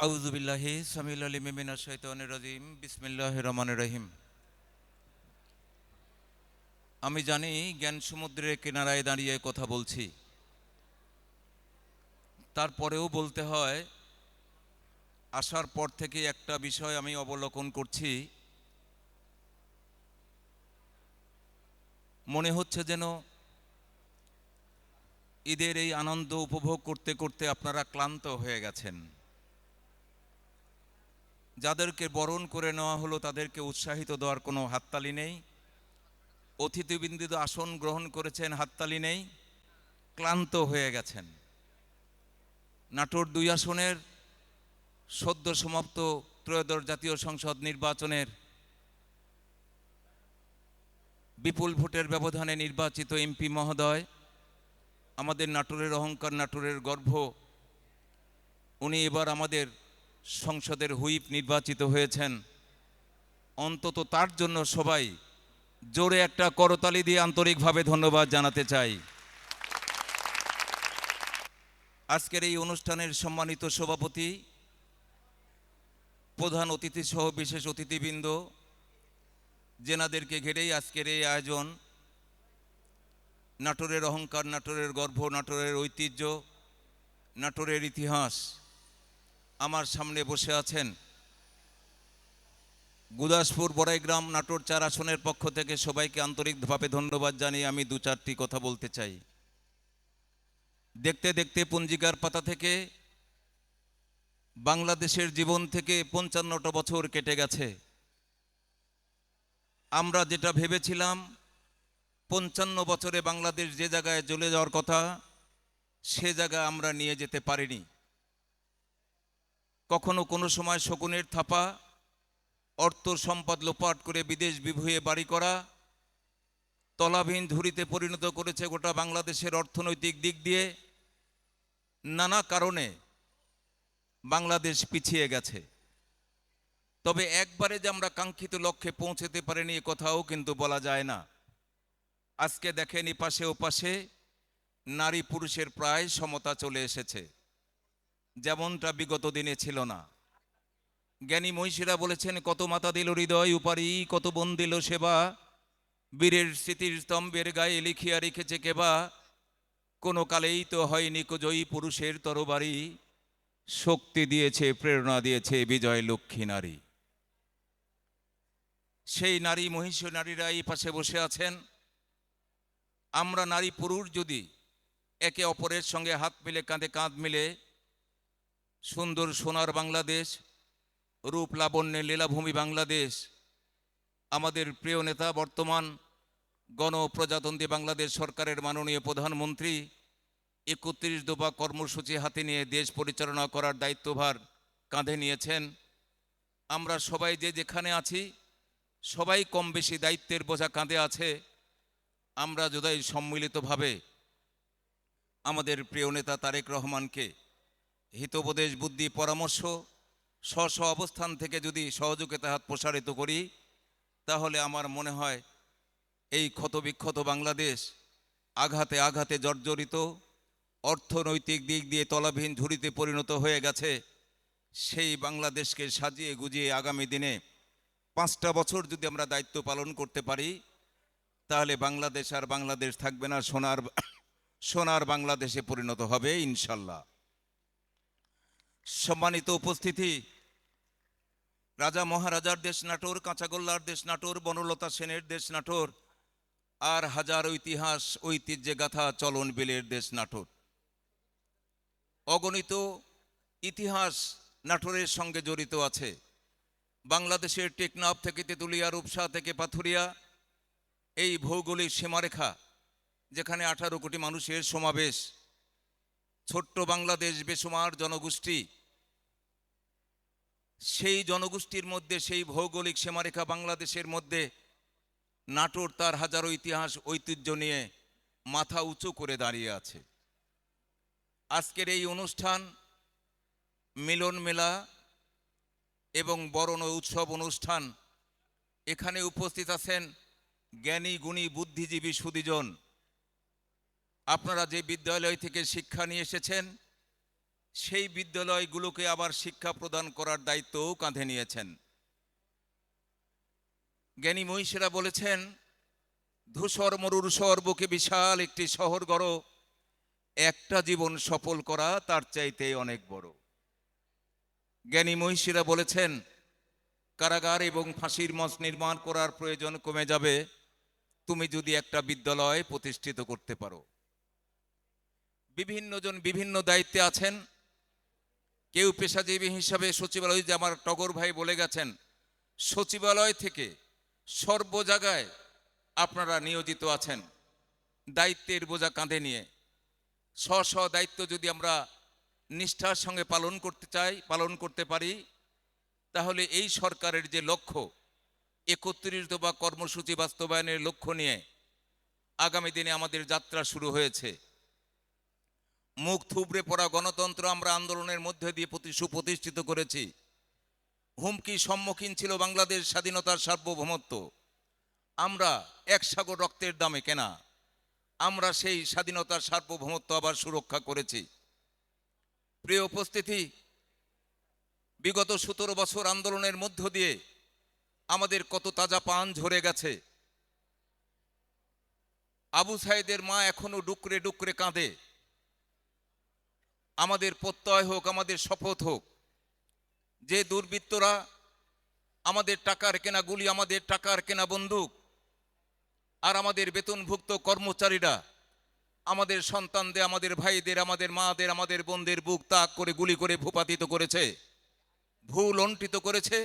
আউযু বিল্লাহি সামিউল আলিম মিনাশ শাইতানির রাজিম বিসমিল্লাহির রহমানির রহিম। আমি জানি জ্ঞান সমুদ্রের কিনারায় দাঁড়িয়ে কথা বলছি, তারপরেও বলতে হয়। আসার পর থেকে একটা বিষয় আমি অবলোকন করছি, মনে হচ্ছে যেন ঈদের এই আনন্দ উপভোগ করতে করতে আপনারা ক্লান্ত হয়ে গেছেন। যাদেরকে বরণ করে নেওয়া হলো তাদেরকে উৎসাহিত দেওয়ার কোনো হাততালি নেই, অতিথিবৃন্দ আসন গ্রহণ করেছেন, হাততালি নেই, ক্লান্ত হয়ে গেছেন। নাটোর ২ আসনের সদ্য সমাপ্ত ত্রয়োদশ জাতীয় সংসদ নির্বাচনের বিপুল ভোটের ব্যবধানে নির্বাচিত এমপি মহোদয়, আমাদের নাটোরের অহংকার, নাটোরের গর্ব, উনি এবার আমাদের সংসদের হুইপ নির্বাচিত হয়েছেন। অন্তত তার জন্য সবাই জোরে একটা করতালি দিয়ে আন্তরিকভাবে ধন্যবাদ জানাতে চাই। আজকের এই অনুষ্ঠানের সম্মানিত সভাপতি, প্রধান অতিথি সহ বিশেষ অতিথিবৃন্দ, যেনাদেরকে ঘিরেই আজকের এই আয়োজন, নাটোরের অহংকার, নাটোরের গর্ব, নাটোরের ঐতিহ্য, নাটোরের ইতিহাস, আমার সামনে বসে আছেন। গুদাসপুর বড়াইগ্রাম নাটোর ৪ আসনের পক্ষ থেকে সবাইকে আন্তরিকভাবে ধন্যবাদ জানিয়ে আমি ২-৪টি কথা বলতে চাই। দেখতে দেখতে পঞ্জিকার পাতা থেকে বাংলাদেশের জীবন থেকে ৫৫টা বছর কেটে গেছে। আমরা যেটা ভেবেছিলাম ৫৫ বছরে বাংলাদেশ যে জায়গায় চলে যাওয়ার কথা, সে জায়গা আমরা নিয়ে যেতে পারিনি। কখনো কোনো সময় শকুনের থাপা, অর্থ সম্পদ লোপাট করে বিদেশ বিভুঁইয়ে বাড়ি করা, তলাবিহীন ঝুড়িতে পরিণত করেছে গোটা বাংলাদেশের অর্থনৈতিক দিক দিয়ে। নানা কারণে বাংলাদেশ পিছিয়ে গেছে। তবে একবারে যে আমরা কাঙ্ক্ষিত লক্ষ্যে পৌঁছতে পারিনি এ কথাও কিন্তু বলা যায় না। আজকে দেখেন, এপাশে ওপাশে নারী পুরুষের প্রায় সমতা চলে এসেছে, যেমনটা বিগত দিনে ছিল না। জ্ঞানী মহিষীরা বলেছেন, কত মাতা দিল হৃদয় উপারি, কত বোন দিল সেবা, বীরের স্মৃতির স্তম্ভের গায়ে লিখিয়া রেখেছে কেবা, কোনো কালেই তো হয়নি জয়ী পুরুষের তরবারি, শক্তি দিয়েছে, প্রেরণা দিয়েছে বিজয় লক্ষ্মী নারী। সেই নারী মহিষী নারীরা এই পাশে বসে আছেন। আমরা নারী পুরুষ যদি একে অপরের সঙ্গে হাত মিলে, কাঁধে কাঁধ মিলে সুন্দর সোনার বাংলাদেশ, রূপ লাবণ্যের লীলাভূমি বাংলাদেশ, আমাদের প্রিয় নেতা, বর্তমান গণপ্রজাতন্ত্রী বাংলাদেশ সরকারের মাননীয় প্রধানমন্ত্রী ৩১ দফা কর্মসূচি হাতে নিয়ে দেশ পরিচালনা করার দায়িত্বভার কাঁধে নিয়েছেন। আমরা সবাই যে যেখানে আছি, সবাই কম বেশি দায়িত্বের বোঝা কাঁধে আছে। আমরা যদি সম্মিলিতভাবে আমাদের প্রিয় নেতা তারেক রহমানকে হিতোপদেশ, বুদ্ধি, পরামর্শ, স্ব অবস্থান থেকে যদি সহযোগিতা হাত প্রসারিত করি, তাহলে আমার মনে হয় এই ক্ষতবিক্ষত বাংলাদেশ, আঘাতে আঘাতে জর্জরিত, অর্থনৈতিক দিক দিয়ে তলাবিহীন ঝুড়িতে পরিণত হয়ে গেছে, সেই বাংলাদেশকে সাজিয়ে গুজিয়ে আগামী দিনে 5টা বছর যদি আমরা দায়িত্ব পালন করতে পারি, তাহলে বাংলাদেশ আর বাংলাদেশ থাকবে না, সোনার সোনার বাংলাদেশে পরিণত হবে ইনশাল্লাহ। সম্মানিত উপস্থিতি, রাজা মহারাজার দেশ নাটোর, কাঁচাগোল্লার দেশ নাটোর, বনলতা সেনের দেশ নাটোর, আর হাজার ইতিহাস ঐতিহ্যে গাথা চলন বিলের দেশ নাটোর। অগণিত ইতিহাস নাটোরের সঙ্গে জড়িত আছে। বাংলাদেশের টেকনাফ থেকে তেঁতুলিয়া, রূপসা থেকে পাথুরিয়া, এই ভৌগোলিক সীমারেখা, যেখানে 18 কোটি মানুষের সমাবেশ, ছোট্ট বাংলাদেশ, বেসুমার জনগোষ্ঠী, সেই জনগোষ্ঠীর মধ্যে, সেই ভৌগোলিক সীমারেখা বাংলাদেশের মধ্যে নাটোর তার হাজারো ইতিহাস ঐতিহ্য নিয়ে মাথা উঁচু করে দাঁড়িয়ে আছে। আজকের এই অনুষ্ঠান, মিলন মেলা এবং বরণ উৎসব অনুষ্ঠান, এখানে উপস্থিত আছেন জ্ঞানী গুণী বুদ্ধিজীবী সুধীজন। আপনারা যে বিদ্যালয় থেকে শিক্ষা নিয়ে এসেছেন, সেই বিদ্যালয়গুলোকে আবার শিক্ষা প্রদান করার দায়িত্বও কাঁধে নিয়েছেন। জ্ঞানী মনীষীরা বলেছেন, ধূসর মরুর বুকে বিশাল একটি শহর গড়ো, একটা জীবন সফল করা তার চাইতে অনেক বড়। জ্ঞানী মনীষীরা বলেছেন, কারাগার এবং ফাঁসির মঞ্চ নির্মাণ করার প্রয়োজন কমে যাবে তুমি যদি একটা বিদ্যালয় প্রতিষ্ঠিত করতে পারো। বিভিন্ন জন বিভিন্ন দায়িত্বে আছেন। কেউ পেশাজীবী হিসাবে সচিবালয়, যে আমার টগর ভাই বলে গেছেন, সচিবালয় থেকে সর্ব জায়গায় আপনারা নিয়োজিত আছেন দায়িত্বের বোঝা কাঁধে নিয়ে। স্ব দায়িত্ব যদি আমরা নিষ্ঠার সঙ্গে পালন করতে পারি, তাহলে এই সরকারের যে লক্ষ্য ৩১ দফা কর্মসূচি বাস্তবায়নের লক্ষ্য নিয়ে আগামী দিনে আমাদের যাত্রা শুরু হয়েছে। মুখ থুবড়ে পড়া গণতন্ত্র আমরা আন্দোলনের মধ্যে দিয়ে সুপ্রতিষ্ঠিত করেছি। হুমকির সম্মুখীন ছিল বাংলাদেশ স্বাধীনতার সার্বভৌমত্ব। আমরা ১ সাগর রক্তের দামে কেনা আমরা সেই স্বাধীনতার সার্বভৌমত্ব আবার সুরক্ষা করেছি। প্রিয় উপস্থিতি, বিগত ১৭ বছর আন্দোলনের মধ্য দিয়ে আমাদের কত তাজা প্রাণ ঝরে গেছে। আবু সাইদের মা এখনো ডুকরে ডুকরে কাঁদে। আমাদের প্রত্যয় হোক, আমাদের শপথ হোক, যে দুর্বৃত্তরা আমাদের টাকার কেনা গুলি, আমাদের টাকার কেনা বন্দুক, আর আমাদের বেতনভুক্ত কর্মচারীরা আমাদের সন্তানদের, আমাদের ভাইদের, আমাদের মাদের, আমাদের বোনদের বুক তাক করে গুলি করে ভূপাতিত করেছে, ভূলণ্ঠিত করেছে,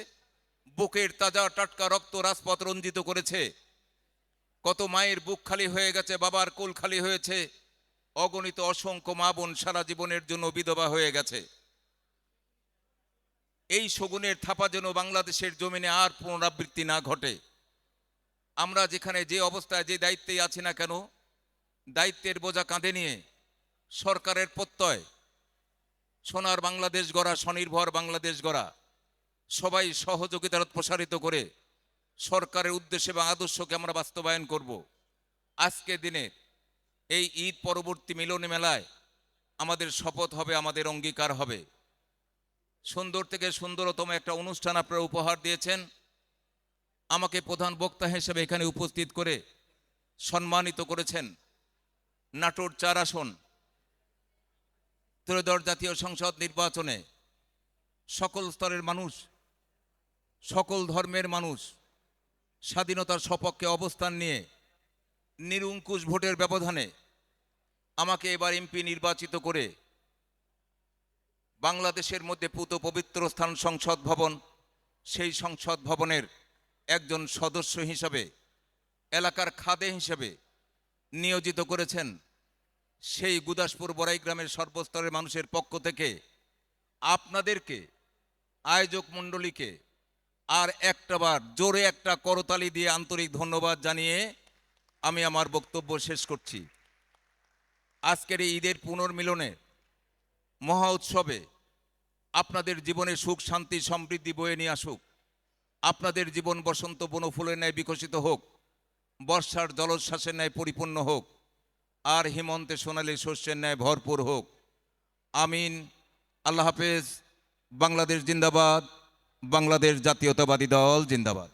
বুকের তাজা টাটকা রক্ত রাজপথ রঞ্জিত করেছে। কত মায়ের বুক খালি হয়ে গেছে, বাবার কোল খালি হয়েছে, অগণিত অসংখ্য মা বোন সারা জীবনের জন্য বিধবা হয়ে গেছে। এই শগুনের থাপা যেন বাংলাদেশের জমিনে আর পুনরাবৃত্তি না ঘটে। আমরা যেখানে যে অবস্থায় যে দায়িত্বেই আছি না কেন, দায়িত্বের বোঝা কাঁধে নিয়ে সরকারের প্রত্যয় সোনার বাংলাদেশ গড়া, স্বনির্ভর বাংলাদেশ গড়া, সবাই সহযোগিতার প্রসারিত করে সরকারের উদ্দেশ্য এবং আদর্শকে আমরা বাস্তবায়ন করব। আজকে দিনে এই ঈদ পরবর্তী মিলনী মেলায় আমাদের শপথ হবে, আমাদের অঙ্গীকার হবে। সুন্দর থেকে সুন্দরতম একটা অনুষ্ঠান আপনারা উপহার দিয়েছেন। আমাকে প্রধান বক্তা হিসেবে এখানে উপস্থিত করে সম্মানিত করেছেন। নাটোর ৪ আসন ত্রয়োদশ জাতীয় সংসদ নির্বাচনে সকল স্তরের মানুষ, সকল ধর্মের মানুষ স্বাধীনতার সপক্ষে অবস্থান নিয়ে নিরঙ্কুশ ভোটের ব্যবধানে আমাকে এবার এমপি নির্বাচিত করে বাংলাদেশের মধ্যে পূত পবিত্র স্থান সংসদ ভবন, সেই সংসদ ভবনের একজন সদস্য হিসাবে, এলাকার খাদে হিসেবে নিয়োজিত করেছেন। সেই গুদাসপুর বড়াই গ্রামের সর্বস্তরের মানুষের পক্ষ থেকে আপনাদেরকে, আয়োজক মণ্ডলীকে আর একটাবার জোরে একটা করতালি দিয়ে আন্তরিক ধন্যবাদ জানিয়ে আমি আমার বক্তব্য শেষ করছি। আজকের এই ঈদের পুনর্মিলনে মহা উৎসবে আপনাদের জীবনে সুখ, শান্তি, সমৃদ্ধি বয়ে নিয়ে আসুক। আপনাদের জীবন বসন্ত বনফুলের ন্যায় বিকশিত হোক, বর্ষার জলোচ্ছ্বাসের ন্যায় পরিপূর্ণ হোক, আর হেমন্তে সোনালী শস্যের ন্যায় ভরপুর হোক। আমিন। আল্লাহ হাফেজ। বাংলাদেশ জিন্দাবাদ। বাংলাদেশ জাতীয়তাবাদী দল জিন্দাবাদ।